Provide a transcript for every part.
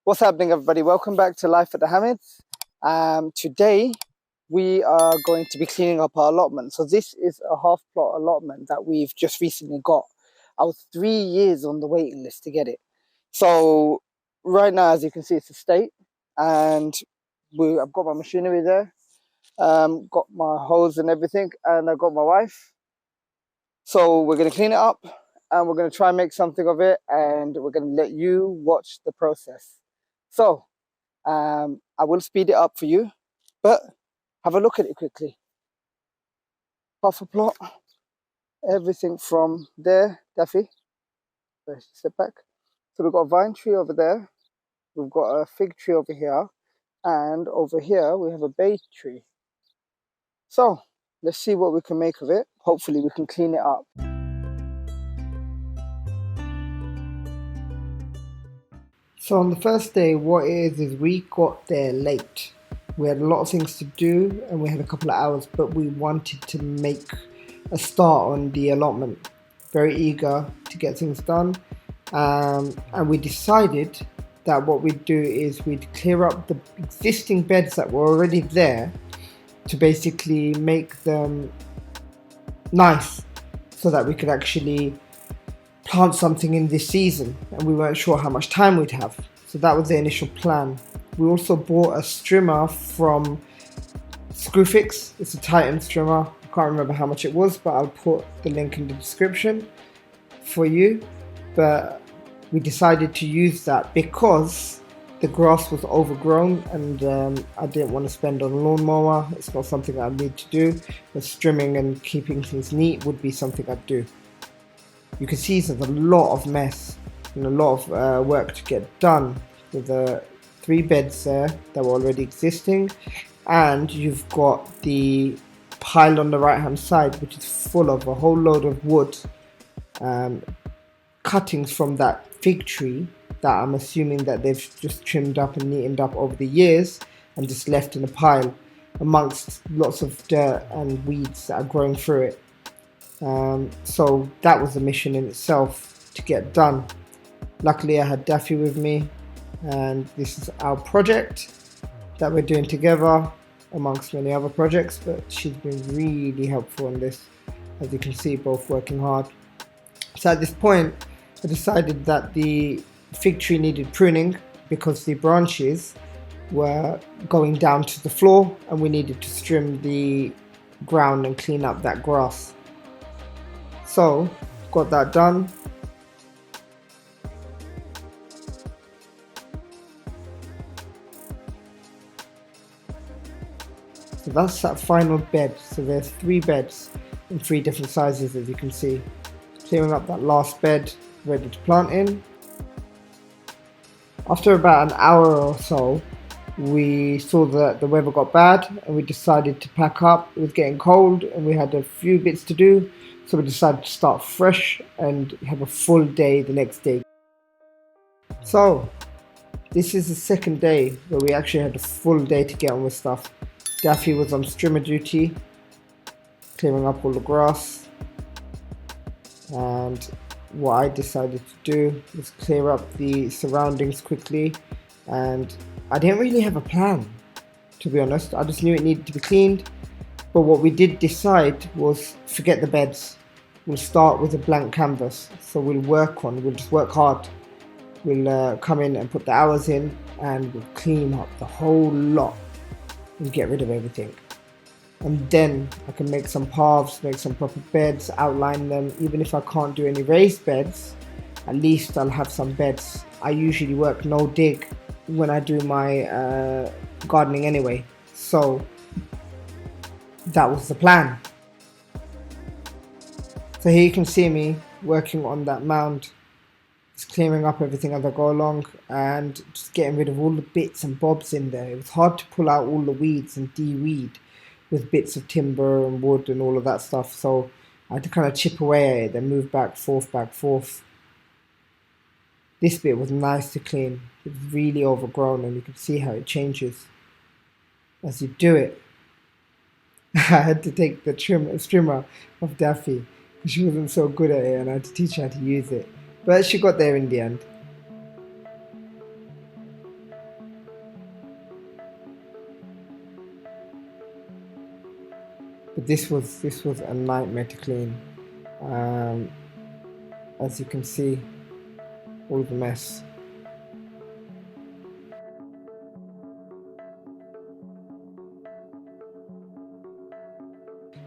What's happening, everybody? Welcome back to Life at the Hamids. Today we are going to be cleaning up our allotment. So this is a half plot allotment that we've just recently got. I was 3 years on the waiting list to get it. So right now, as you can see, it's a state, and I've got my machinery there, got my hose and everything, and I've got my wife. So we're going to clean it up, and we're going to try and make something of it, and we're going to let you watch the process. So I will speed it up for you, but have a look at it quickly. Half a plot, everything from there, Daffy. Step back. So we've got a vine tree over there, we've got a fig tree over here, and over here we have a bay tree. So let's see what we can make of it. Hopefully we can clean it up. So on the first day, what it is we got there late. We had a lot of things to do and we had a couple of hours, but we wanted to make a start on the allotment. Very eager to get things done. And we decided that what we'd do is we'd clear up the existing beds that were already there to basically make them nice so that we could actually plant something in this season, and we weren't sure how much time we'd have. So that was the initial plan. We also bought a strimmer from Screwfix. It's a Titan strimmer. I can't remember how much it was, but I'll put the link in the description for you. But we decided to use that because the grass was overgrown, and I didn't want to spend on a lawnmower. It's not something I need to do, but trimming and keeping things neat would be something I'd do. You can see there's a lot of mess and a lot of work to get done with the 3 beds there that were already existing, and you've got the pile on the right hand side which is full of a whole load of wood, cuttings from that fig tree that I'm assuming that they've just trimmed up and neatened up over the years and just left in a pile amongst lots of dirt and weeds that are growing through it. So that was a mission in itself to get done. Luckily I had Daffy with me, and this is our project that we're doing together amongst many other projects, but she's been really helpful in this, as you can see, both working hard. So at this point I decided that the fig tree needed pruning because the branches were going down to the floor and we needed to trim the ground and clean up that grass. So, got that done. So that's that final bed. So there's 3 beds in 3 different sizes, as you can see. Clearing up that last bed, ready to plant in. After about an hour or so, we saw that the weather got bad and we decided to pack up. It was getting cold and we had a few bits to do. So we decided to start fresh and have a full day the next day. So this is the second day where we actually had a full day to get on with stuff. Daffy was on strimmer duty, clearing up all the grass, and what I decided to do was clear up the surroundings quickly, and I didn't really have a plan, to be honest. I just knew it needed to be cleaned. But what we did decide was forget the beds. We'll start with a blank canvas. So we'll just work hard. We'll come in and put the hours in and we'll clean up the whole lot and get rid of everything. And then I can make some paths, make some proper beds, outline them. Even if I can't do any raised beds, at least I'll have some beds. I usually work no dig when I do my gardening anyway. So that was the plan. So here you can see me working on that mound, just clearing up everything as I go along and just getting rid of all the bits and bobs in there. It was hard to pull out all the weeds and de-weed with bits of timber and wood and all of that stuff, so I had to kind of chip away at it, then move back, forth. This bit was nice to clean. It was really overgrown and you can see how it changes as you do it. I had to take the strimmer of Daffy because she wasn't so good at it and I had to teach her how to use it, but she got there in the end. But this was a nightmare to clean. As you can see, all the mess.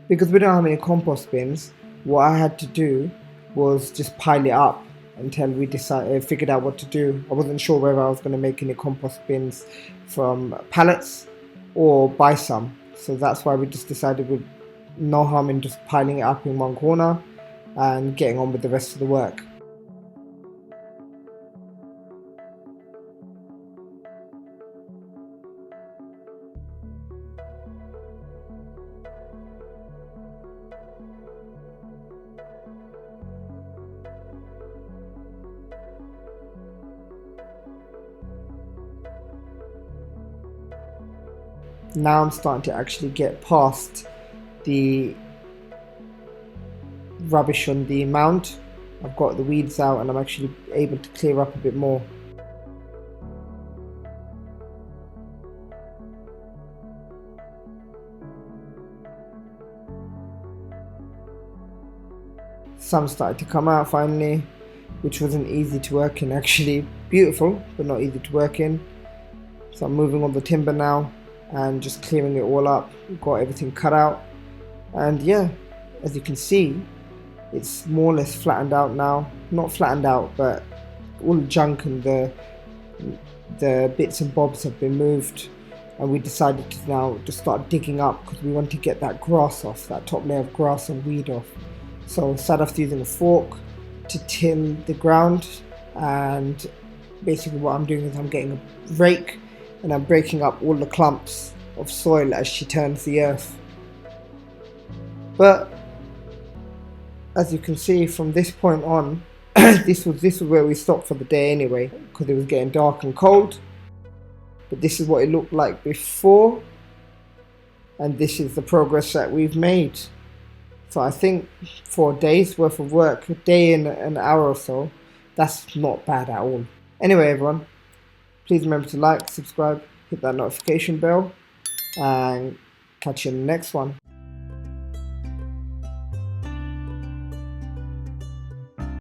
Because we don't have any compost bins, what I had to do was just pile it up until we figured out what to do. I wasn't sure whether I was going to make any compost bins from pallets or buy some. So that's why we just decided with no harm in just piling it up in one corner and getting on with the rest of the work. Now I'm starting to actually get past the rubbish on the mound. I've got the weeds out and I'm actually able to clear up a bit more. Some started to come out finally, which wasn't easy to work in actually. Beautiful, but not easy to work in. So I'm moving on the timber now and just clearing it all up. Got everything cut out, and yeah, as you can see, it's more or less flattened out now. Not flattened out, but all the junk and the bits and bobs have been moved, and we decided to now just start digging up because we want to get that grass off, that top layer of grass and weed off. So instead of using a fork to till the ground, and basically what I'm doing is I'm getting a rake and I'm breaking up all the clumps of soil as she turns the earth. But as you can see from this point on, this was where we stopped for the day anyway, because it was getting dark and cold. But this is what it looked like before, and this is the progress that we've made. So I think for a day's worth of work, a day and an hour or so, that's not bad at all. Anyway everyone, please remember to like, subscribe, hit that notification bell, and catch you in the next one.